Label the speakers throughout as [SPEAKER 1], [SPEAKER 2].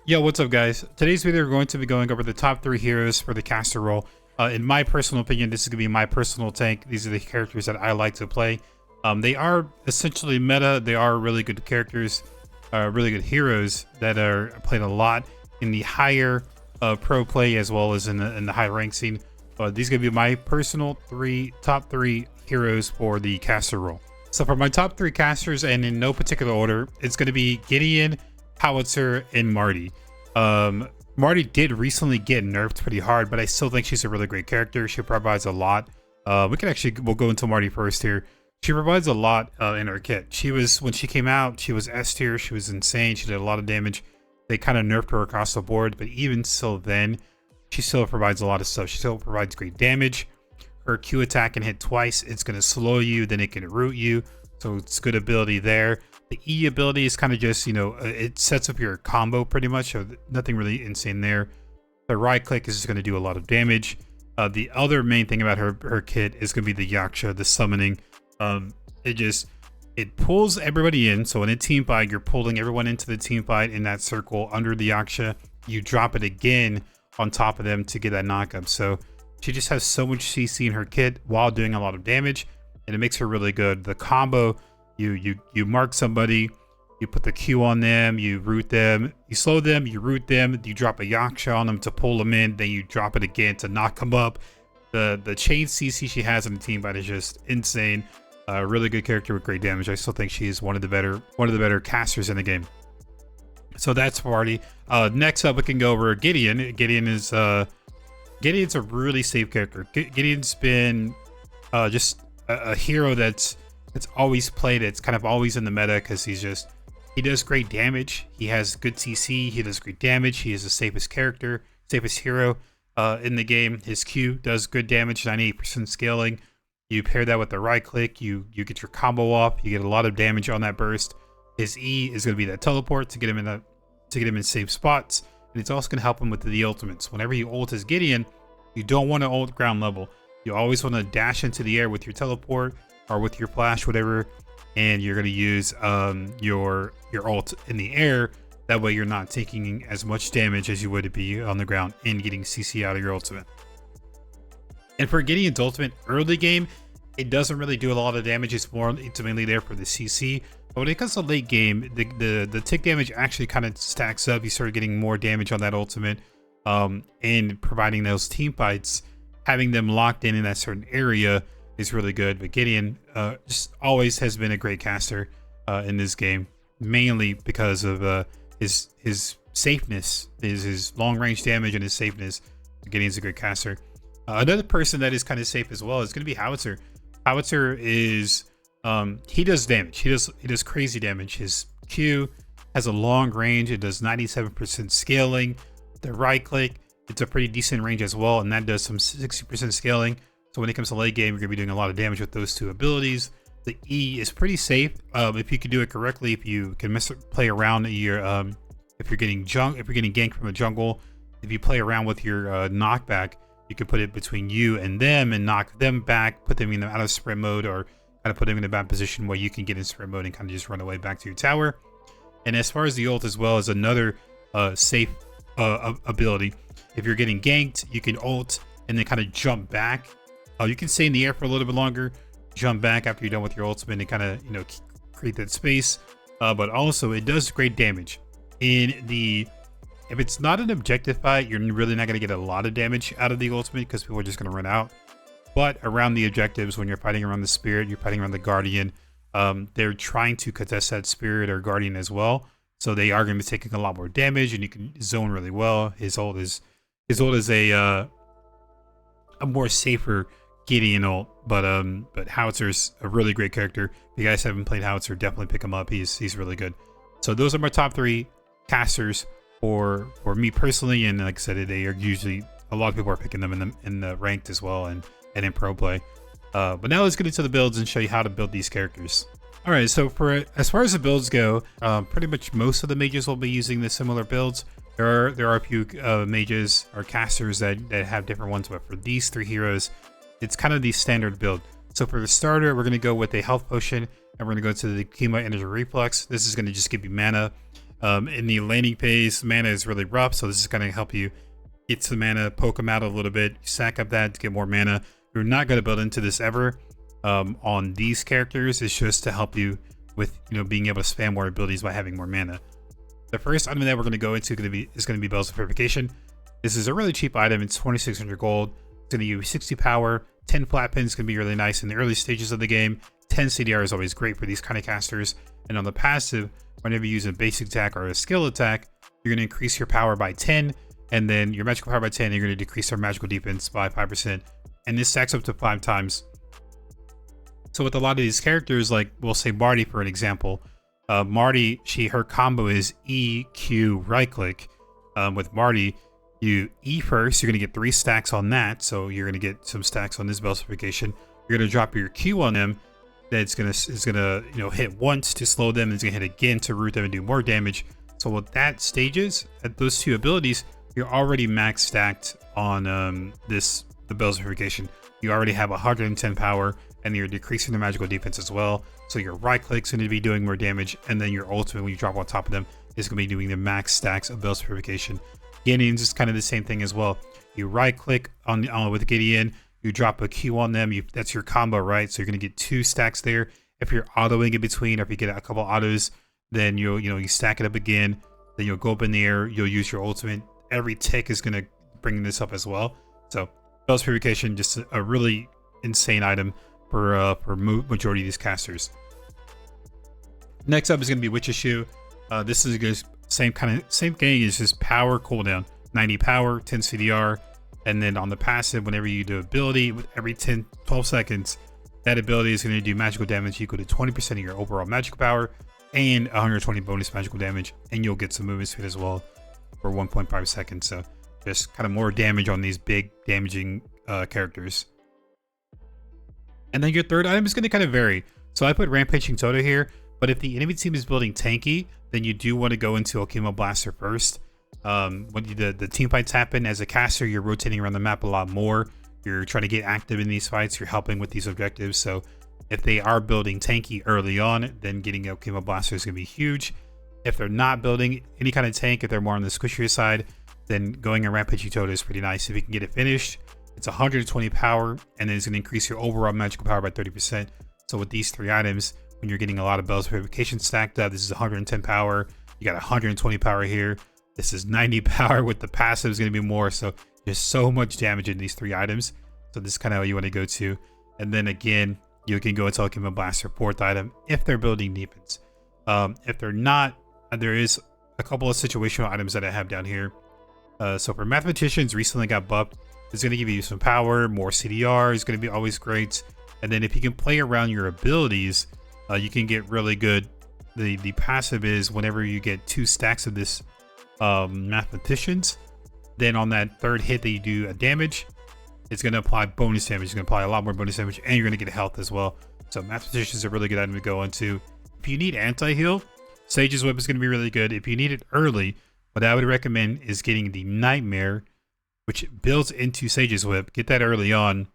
[SPEAKER 1] Yo, what's up, guys? Today's video, we're going to be going over the top 3 heroes for the caster role. In my personal opinion, this is going to be my personal take. These are the characters that I like to play. They are essentially meta. They are really good characters, really good heroes that are played a lot in the higher pro play as well as in the high rank scene. These are going to be my personal top three heroes for the caster role. So for my top 3 casters, and in no particular order, it's going to be Gideon, Howitzer, and Marty. Marty did recently get nerfed pretty hard, but I still think she's a really great character. She provides a lot. We'll go into Marty first here. She provides a lot in her kit. When she came out, she was S tier. She was insane. She did a lot of damage. They kind of nerfed her across the board, but even still then, she still provides a lot of stuff. She still provides great damage. Her Q attack can hit twice. It's going to slow you, then it can root you. So it's good ability there. The E ability is kind of just, it sets up your combo pretty much. So nothing really insane there. The right click is just going to do a lot of damage. The other main thing about her kit is going to be the Yaksha, the summoning. It pulls everybody in. So in a team fight, you're pulling everyone into the team fight in that circle under the Yaksha. You drop it again on top of them to get that knockup. So she just has so much CC in her kit while doing a lot of damage, and it makes her really good. The combo, you mark somebody, you put the Q on them, you root them, you slow them, you root them, you drop a Yaksha on them to pull them in, then you drop it again to knock them up. The chain CC she has in the team fight is just insane. Really good character with great damage. I still think she's one of the better casters in the game. So that's Marty. Next up, we can go over Gideon. Gideon's a really safe character. Gideon's been just a hero that's always played. It's kind of always in the meta because he does great damage. He has good CC. He does great damage. He is the safest hero in the game. His Q does good damage, 98% scaling. You pair that with the right click, you get your combo off. You get a lot of damage on that burst. His E is going to be that teleport to get him in safe spots, and it's also going to help him with the ultimates. Whenever you ult as Gideon, you don't want to ult ground level. You always want to dash into the air with your teleport or with your flash, whatever, and you're going to use your ult in the air. That way you're not taking as much damage as you would be on the ground and getting CC out of your ultimate. And for Gideon's ultimate early game, it doesn't really do a lot of damage. It's mainly there for the CC. But when it comes to late game, the tick damage actually kind of stacks up. You start getting more damage on that ultimate, and providing those team fights, having them locked in that certain area is really good. But Gideon just always has been a great caster in this game, mainly because of his safeness, his long range damage and his safeness. Gideon's a great caster. Another person that is kind of safe as well is going to be Howitzer. Howitzer is he does damage. He does crazy damage. His Q has a long range. It does 97% scaling. The right click, it's a pretty decent range as well, and that does some 60% scaling. So when it comes to late game, you're gonna be doing a lot of damage with those two abilities. The E is pretty safe if you can do it correctly. If you can play around your if you're getting ganked from the jungle, if you play around with your knockback, you can put it between you and them and knock them back, put them out of sprint mode, or kind of put them in a bad position where you can get in sprint mode and kind of just run away back to your tower. And as far as the ult as well, is another safe ability. If you're getting ganked, you can ult and then kind of jump back. You can stay in the air for a little bit longer, jump back after you're done with your ultimate and kind of create that space. But also it does great damage. If it's not an objective fight, you're really not going to get a lot of damage out of the ultimate because people are just going to run out. But around the objectives, when you're fighting around the spirit, you're fighting around the guardian, they're trying to contest that spirit or guardian as well. So they are going to be taking a lot more damage, and you can zone really well. His ult is a more safer Gideon ult, but Howitzer's a really great character. If you guys haven't played Howitzer, definitely pick him up. He's really good. So those are my top 3 casters for me personally, and like I said, they are usually a lot of people are picking them in the ranked as well and in pro play. But now let's get into the builds and show you how to build these characters. All right, so as far as the builds go, pretty much most of the mages will be using the similar builds. There are a few mages or casters that have different ones, but for these 3 heroes, it's kind of the standard build. So for the starter, we're going to go with a health potion, and we're going to go to the Chemo Energy Reflux. This is going to just give you mana. In the laning phase, mana is really rough, so this is going to help you get some mana, poke them out a little bit, stack up that to get more mana. You're not going to build into this ever on these characters. It's just to help you with being able to spam more abilities by having more mana. The first item that we're going to go into is going to be Bells of Purification. This is a really cheap item. It's 2,600 gold. It's going to give you 60 power. 10 flat pins can be really nice in the early stages of the game. 10 CDR is always great for these kind of casters. And on the passive, whenever you use a basic attack or a skill attack, you're going to increase your power by 10, and then your magical power by 10, and you're going to decrease our magical defense by 5%. And this stacks up to 5 times. So with a lot of these characters, like we'll say Marty for an example, Marty, her combo is E, Q, right click. With Marty, you E first, you're going to get 3 stacks on that. So you're going to get some stacks on this Bells of Purification. You're going to drop your Q on them. That's gonna hit once to slow them, and it's gonna hit again to root them and do more damage. So with that stages, at those 2 abilities, you're already max stacked on the Bells of Purification. You already have 110 power, and you're decreasing the magical defense as well. So your right click's gonna be doing more damage, and then your ultimate, when you drop on top of them, is gonna be doing the max stacks of Bells of Purification. Gideon's is kind of the same thing as well. You right click on with Gideon. You drop a Q on them, that's your combo, right? So you're going to get 2 stacks there. If you're autoing in between, or if you get a couple autos, then you stack it up again. Then you'll go up in the air, you'll use your ultimate. Every tick is going to bring this up as well. So Bells Purification, just a really insane item for majority of these casters. Next up is going to be Witch's Shoe. This is the same thing. It's just power cooldown, 90 power, 10 CDR. And then on the passive, whenever you do ability, every 12 seconds, that ability is going to do magical damage equal to 20% of your overall magical power and 120 bonus magical damage. And you'll get some movement speed as well for 1.5 seconds. So just kind of more damage on these big damaging characters. And then your third item is going to kind of vary. So I put Rampaging Toto here, but if the enemy team is building tanky, then you do want to go into Alchemo Blaster first. When the team fights happen, as a caster, you're rotating around the map a lot more. You're trying to get active in these fights. You're helping with these objectives. So if they are building tanky early on, then getting Alchemo Blaster is going to be huge. If they're not building any kind of tank, if they're more on the squishier side, then going a Rampaging Toto is pretty nice. If you can get it finished, it's 120 power, and then it's going to increase your overall magical power by 30%. So with these 3 items, when you're getting a lot of Bells of Purification stacked up, this is 110 power. You got 120 power here. This is 90 power. With the passive is going to be more. So there's so much damage in these 3 items. So this is kind of what you want to go to. And then again, you can go into Alchemo Blaster 4th item if they're building defense. If they're not, there is a couple of situational items that I have down here. So for Mathematicians, recently got buffed. It's going to give you some power, more CDR is going to be always great. And then if you can play around your abilities, you can get really good. The passive is whenever you get 2 stacks of this Mathematicians, then on that 3rd hit that you do a damage, it's going to apply bonus damage. It's going to apply a lot more bonus damage, and you're going to get health as well. So Mathematicians is a really good item to go into. If you need anti-heal, Sage's Whip is going to be really good. If you need it early, what I would recommend is getting the Nightmare, which builds into Sage's Whip. Get that early on,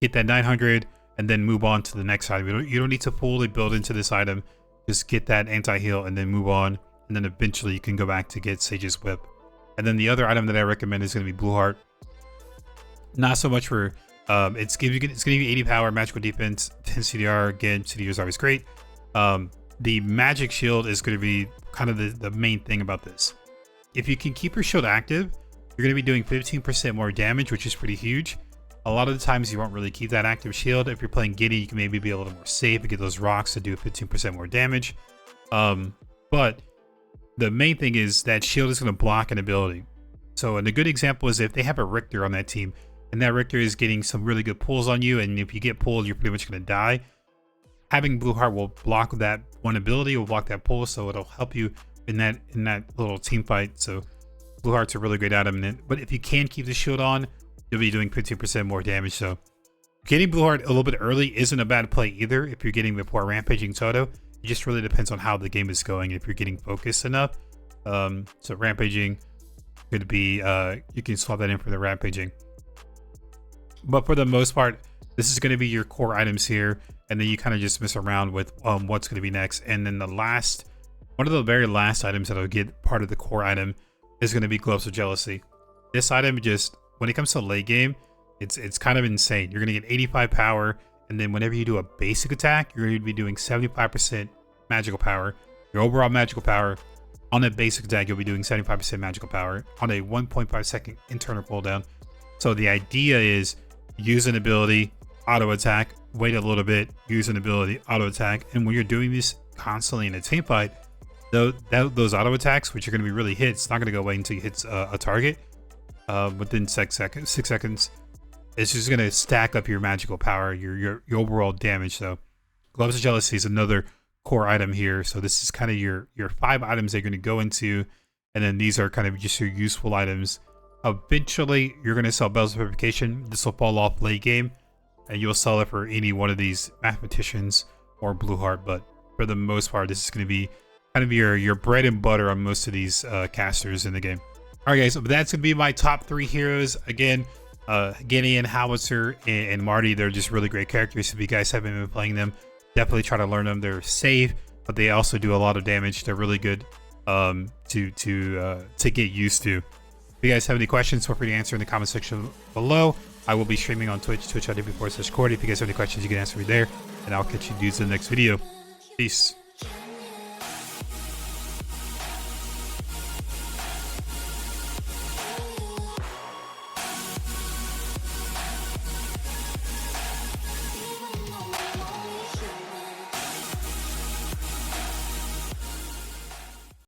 [SPEAKER 1] get that 900, and then move on to the next item. You don't need to fully build into this item. Just get that anti-heal and then move on. And then eventually you can go back to get Sage's Whip. And then the other item that I recommend is going to be Blue Heart. Not so much for it's giving you 80 power, magical defense, 10 CDR. Again, CDR is always great. The magic shield is going to be kind of the main thing about this. If you can keep your shield active, you're going to be doing 15% more damage, which is pretty huge. A lot of the times you won't really keep that active shield. If you're playing Giddy, you can maybe be a little more safe and get those rocks to do 15% more damage. But the main thing is that shield is going to block an ability. So, and a good example is if they have a Richter on that team, and that Richter is getting some really good pulls on you, and if you get pulled, you're pretty much going to die. Having Blue Heart will block that one ability, will block that pull, so it'll help you in that little team fight. So Blue Heart's a really great item. But if you can keep the shield on, you'll be doing 15% more damage. So getting Blue Heart a little bit early isn't a bad play either if you're getting before Rampaging Toto. It just really depends on how the game is going, if you're getting focused enough. So Rampaging could be, you can swap that in for the Rampaging. But for the most part, this is going to be your core items here. And then you kind of just mess around with what's going to be next. And then the last One of the very last items that'll get part of the core item is going to be Gloves of Jealousy. This item just, when it comes to late game, it's kind of insane. You're going to get 85 power, and then whenever you do a basic attack, you're going to be doing 75% magical power. Your overall magical power on a basic attack, you'll be doing 75% magical power on a 1.5 second internal cooldown. So the idea is use an ability, auto attack, wait a little bit, use an ability, auto attack, and when you're doing this constantly in a team fight, those auto attacks, which are going to be really hit, it's not going to go away until you hit a target within 6 seconds. It's just going to stack up your magical power, your overall damage. So Gloves of Jealousy is another core item here. So this is kind of your 5 items that you're going to go into, and then these are kind of just your useful items. Eventually, you're going to sell Bells of Purification. This will fall off late game, and you'll sell it for any one of these Mathematicians or Blue Heart. But for the most part, this is going to be kind of your bread and butter on most of these casters in the game. All right, guys, so that's going to be my top 3 heroes. Again, Gideon, Howitzer, and Marty, they're just really great characters. If you guys haven't been playing them, definitely try to learn them. They're safe, but they also do a lot of damage. They're really good to get used to. If you guys have any questions, feel free to answer in the comment section below. I will be streaming on Twitch, twitch.tv/Cordy. If you guys have any questions, you can answer me there, and I'll catch you dudes in the next video. Peace.